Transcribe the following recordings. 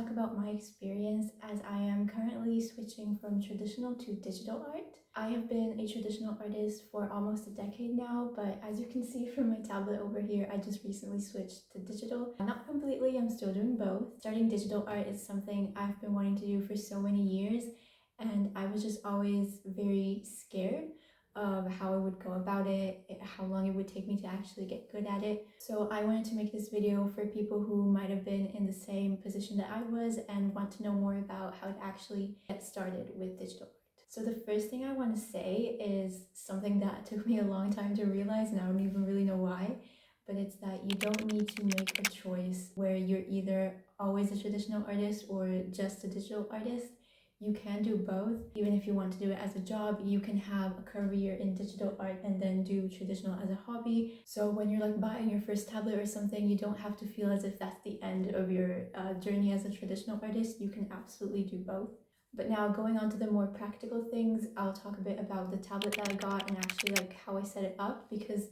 talk about my experience as I am currently switching from traditional to digital art. I have been a traditional artist for almost a decade now, but as you can see from my tablet over here, I just recently switched to digital. Not completely, I'm still doing both. Starting digital art is something I've been wanting to do for so many years, and I was just always very scared of how I would go about it, how long it would take me to actually get good at it. So I wanted to make this video for people who might have been in the same position that I was and want to know more about how to actually get started with digital art. So the first thing I want to say is something that took me a long time to realize, and I don't even really know why, but it's that you don't need to make a choice where you're either always a traditional artist or just a digital artist. You can do both. Even if you want to do it as a job, you can have a career in digital art and then do traditional as a hobby. So when you're like buying your first tablet or something, you don't have to feel as if that's the end of your journey as a traditional artist. You can absolutely do both. But now going on to the more practical things, I'll talk a bit about the tablet that I got and actually like how I set it up, because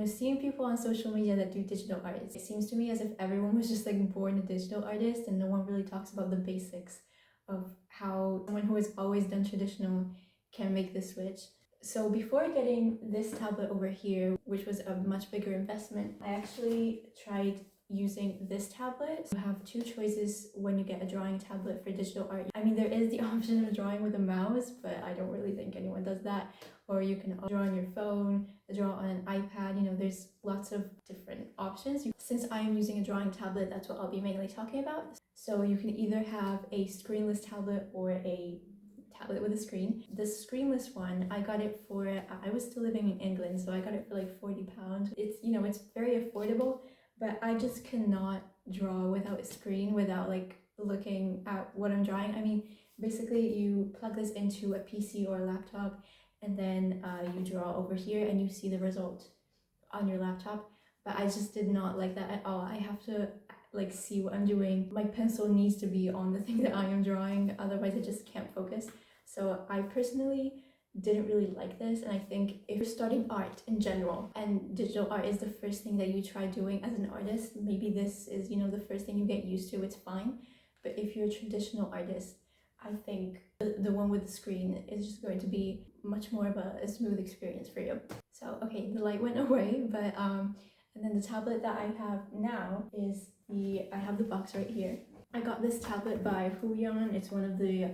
seeing people on social media that do digital art, it seems to me as if everyone was just like born a digital artist and no one really talks about the basics of how someone who has always done traditional can make the switch. So before getting this tablet over here, which was a much bigger investment, I actually tried using this tablet. You have two choices when you get a drawing tablet for digital art. I mean, there is the option of drawing with a mouse, but I don't really think anyone does that. Or you can draw on your phone, draw on an iPad, there's lots of different options. Since I am using a drawing tablet, that's what I'll be mainly talking about. So you can either have a screenless tablet or a tablet with a screen. The screenless one, I got it for, I was still living in England, so I got it for like £40. It's very affordable, but I just cannot draw without a screen, without like looking at what I'm drawing. I mean, basically you plug this into a PC or a laptop, and then you draw over here and you see the result on your laptop. But I just did not like that at all. I have to like see what I'm doing. My pencil needs to be on the thing that I am drawing, otherwise I just can't focus. So I personally didn't really like this, and I think if you're studying art in general and digital art is the first thing that you try doing as an artist, maybe this is the first thing you get used to, it's fine. But if you're a traditional artist, I think the one with the screen is just going to be much more of a smooth experience for you. So okay, the light went away, but and then the tablet that I have now is I have the box right here. I got this tablet by Huion. It's one of the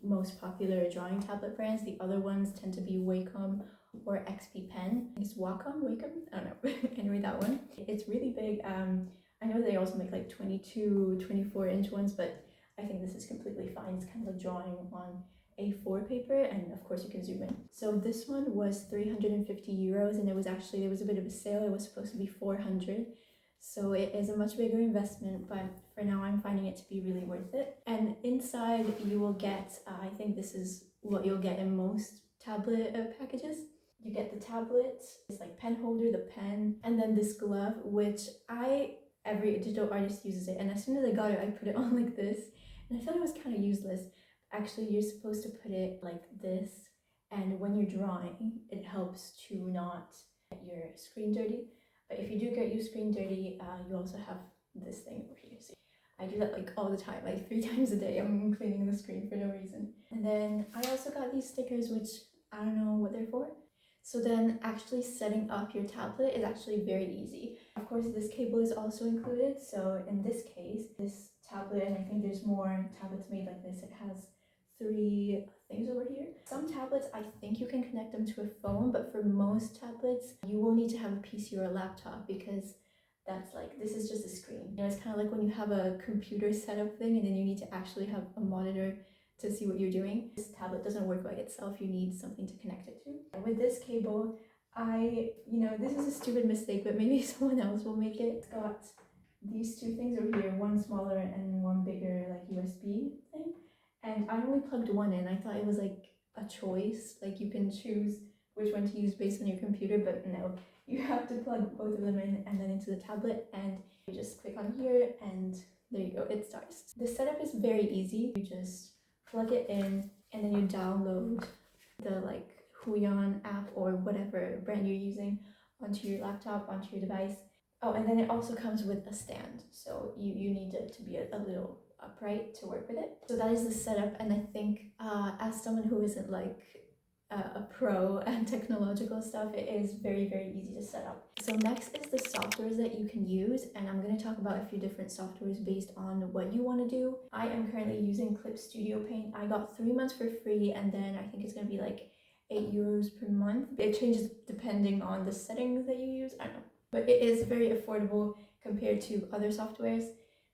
most popular drawing tablet brands. The other ones tend to be Wacom or XP Pen. It's Wacom? I don't know. Anyway, that one. It's really big. I know they also make like 22, 24-inch ones, but I think this is completely fine. It's kind of like drawing on A4 paper, and of course you can zoom in. So this one was €350, and there was a bit of a sale. It was supposed to be 400. So it is a much bigger investment, but for now I'm finding it to be really worth it. And inside you will get, I think this is what you'll get in most tablet packages. You get the tablet, it's like pen holder, the pen, and then this glove, which every digital artist uses it. And as soon as I got it, I put it on like this, and I thought it was kind of useless. Actually, you're supposed to put it like this, and when you're drawing, it helps to not get your screen dirty. But if you do get your screen dirty, you also have this thing over here. So I do that like all the time, like 3 times a day. I'm cleaning the screen for no reason. And then I also got these stickers, which I don't know what they're for. So then actually setting up your tablet is actually very easy. Of course, this cable is also included. So in this case, this tablet, and I think there's more tablets made like this, it has 3 things over here. Some tablets, I think you can connect them to a phone, but for most tablets, you will need to have a PC or a laptop, because this is just a screen. It's kind of like when you have a computer setup thing and then you need to actually have a monitor to see what you're doing. This tablet doesn't work by itself. You need something to connect it to. And with this cable, this is a stupid mistake, but maybe someone else will make it. It's got these 2 things over here, one smaller and one bigger, like USB thing. And I only plugged one in. I thought it was like a choice, like you can choose which one to use based on your computer, but no, you have to plug both of them in and then into the tablet, and you just click on here and there you go, it starts. The setup is very easy. You just plug it in and then you download the Huion app or whatever brand you're using onto your laptop, onto your device. Oh, and then it also comes with a stand, so you need it to be a little upright to work with it. So that is the setup, and I think as someone who isn't like a pro and technological stuff, it is very, very easy to set up. So next is the softwares that you can use, and I'm going to talk about a few different softwares based on what you want to do. I am currently using Clip Studio Paint. I got 3 months for free, and then I think it's going to be like €8 per month. It changes depending on the settings that you use, I don't know, but it is very affordable compared to other softwares.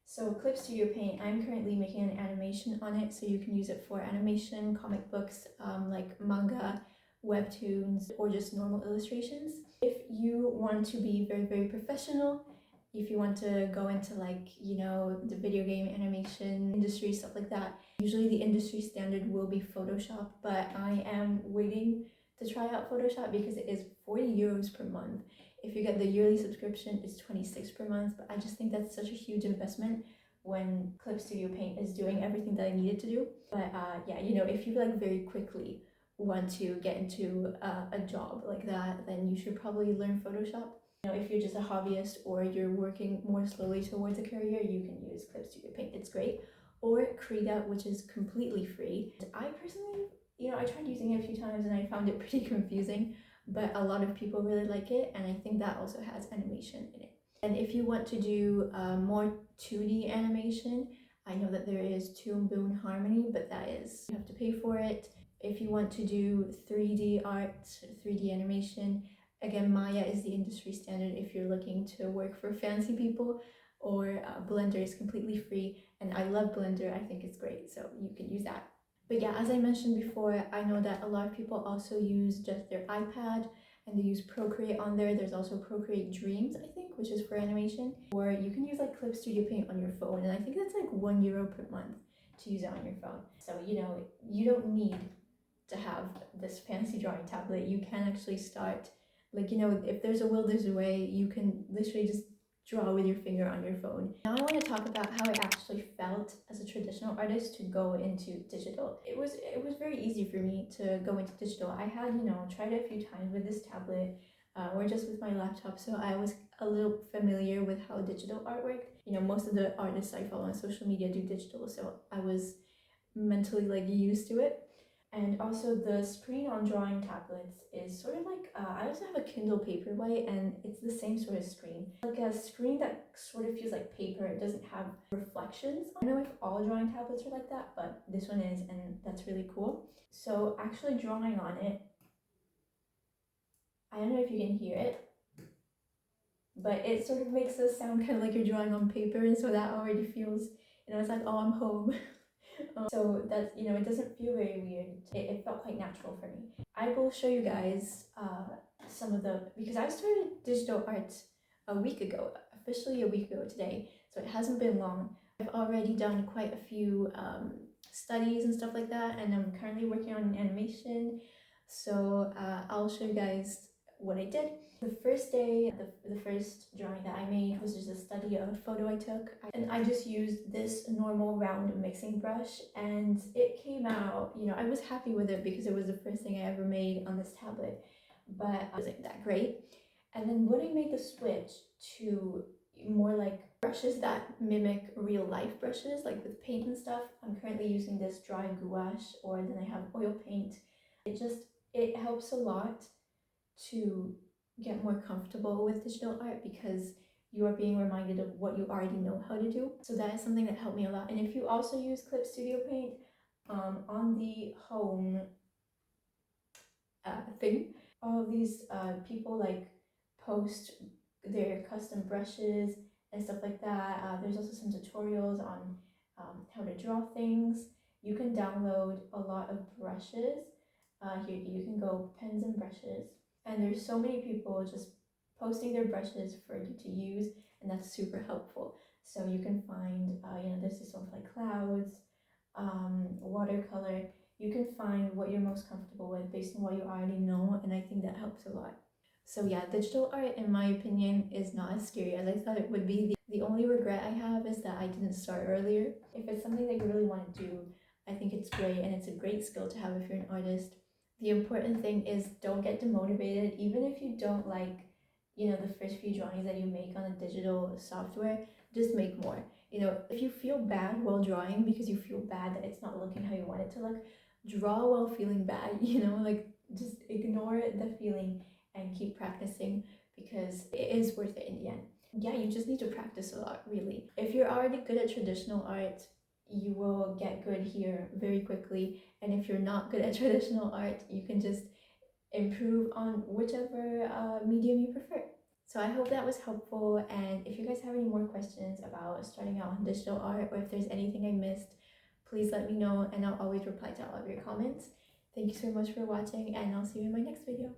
So Clip Studio Paint, I'm currently making an animation on it, so you can use it for animation, comic books, like manga, webtoons, or just normal illustrations. If you want to be very, very professional, if you want to go into like, you know, the video game animation industry, stuff like that, usually the industry standard will be Photoshop, but I am waiting to try out Photoshop because it is €40 per month. If you get the yearly subscription, it's $26 per month, but I just think that's such a huge investment when Clip Studio Paint is doing everything that I needed to do. But yeah, you know, if you like very quickly want to get into a job like that, then you should probably learn Photoshop. You know, if you're just a hobbyist or you're working more slowly towards a career, you can use Clip Studio Paint, it's great. Or Krita, which is completely free. I personally, you know, I tried using it a few times and I found it pretty confusing, but a lot of people really like it, and I think that also has animation in it. And if you want to do more 2D animation, I know that there is Toon Boom Harmony, but that is, you have to pay for it. If you want to do 3D art, 3D animation, again, Maya is the industry standard if you're looking to work for fancy people, or Blender is completely free, and I love Blender, I think it's great, so you can use that. But yeah, as I mentioned before, I know that a lot of people also use just their iPad and they use Procreate on there. There's also Procreate Dreams, I think, which is for animation. Or you can use like Clip Studio Paint on your phone, and I think that's like €1 per month to use it on your phone. So, you know, you don't need to have this fancy drawing tablet. You can actually start, like, you know, if there's a will, there's a way. You can literally just draw with your finger on your phone. Now I want to talk about how it actually felt as a traditional artist to go into digital. It was very easy for me to go into digital. I had, you know, tried it a few times with this tablet or just with my laptop, so I was a little familiar with how digital art worked. You know, most of the artists I follow on social media do digital, so I was mentally like used to it. And also the screen on drawing tablets is sort of like, I also have a Kindle Paperwhite, and it's the same sort of screen. Like a screen that sort of feels like paper. It doesn't have reflections. I don't know if all drawing tablets are like that, but this one is, and that's really cool. So actually drawing on it, I don't know if you can hear it, but it sort of makes us sound kind of like you're drawing on paper, and so that already feels, you know, it's like, oh, I'm home. So that's, you know, it doesn't feel very weird. It felt quite natural for me. I will show you guys some of the, because I started digital art a week ago, officially a week ago today, so it hasn't been long. I've already done quite a few studies and stuff like that, and I'm currently working on an animation, so I'll show you guys what I did. The first day, the first drawing that I made was just a study of a photo I took, and I just used this normal round mixing brush, and it came out, you know, I was happy with it because it was the first thing I ever made on this tablet, but it wasn't that great. And then when I made the switch to more like brushes that mimic real life brushes, like with paint and stuff, I'm currently using this dry gouache, or then I have oil paint. It helps a lot to get more comfortable with digital art because you are being reminded of what you already know how to do. So that is something that helped me a lot. And if you also use Clip Studio Paint, on the home thing, all of these people like post their custom brushes and stuff like that. There's also some tutorials on how to draw things. You can download a lot of brushes. Here you can go pens and brushes. And there's so many people just posting their brushes for you to use, and that's super helpful. So you can find, you know, there's this one for like clouds, watercolor. You can find what you're most comfortable with based on what you already know, and I think that helps a lot. So yeah, digital art, in my opinion, is not as scary as I thought it would be. The only regret I have is that I didn't start earlier. If it's something that you really want to do, I think it's great, and it's a great skill to have if you're an artist. The important thing is don't get demotivated, even if you don't like, you know, the first few drawings that you make on a digital software, just make more. You know, if you feel bad while drawing because you feel bad that it's not looking how you want it to look, draw while feeling bad, you know, like just ignore the feeling and keep practicing because it is worth it in the end. Yeah, you just need to practice a lot, really. If you're already good at traditional art, you will get good here very quickly. And if you're not good at traditional art, you can just improve on whichever medium you prefer. So I hope that was helpful, and if you guys have any more questions about starting out on digital art, or if there's anything I missed, please let me know and I'll always reply to all of your comments. Thank you so much for watching, and I'll see you in my next video.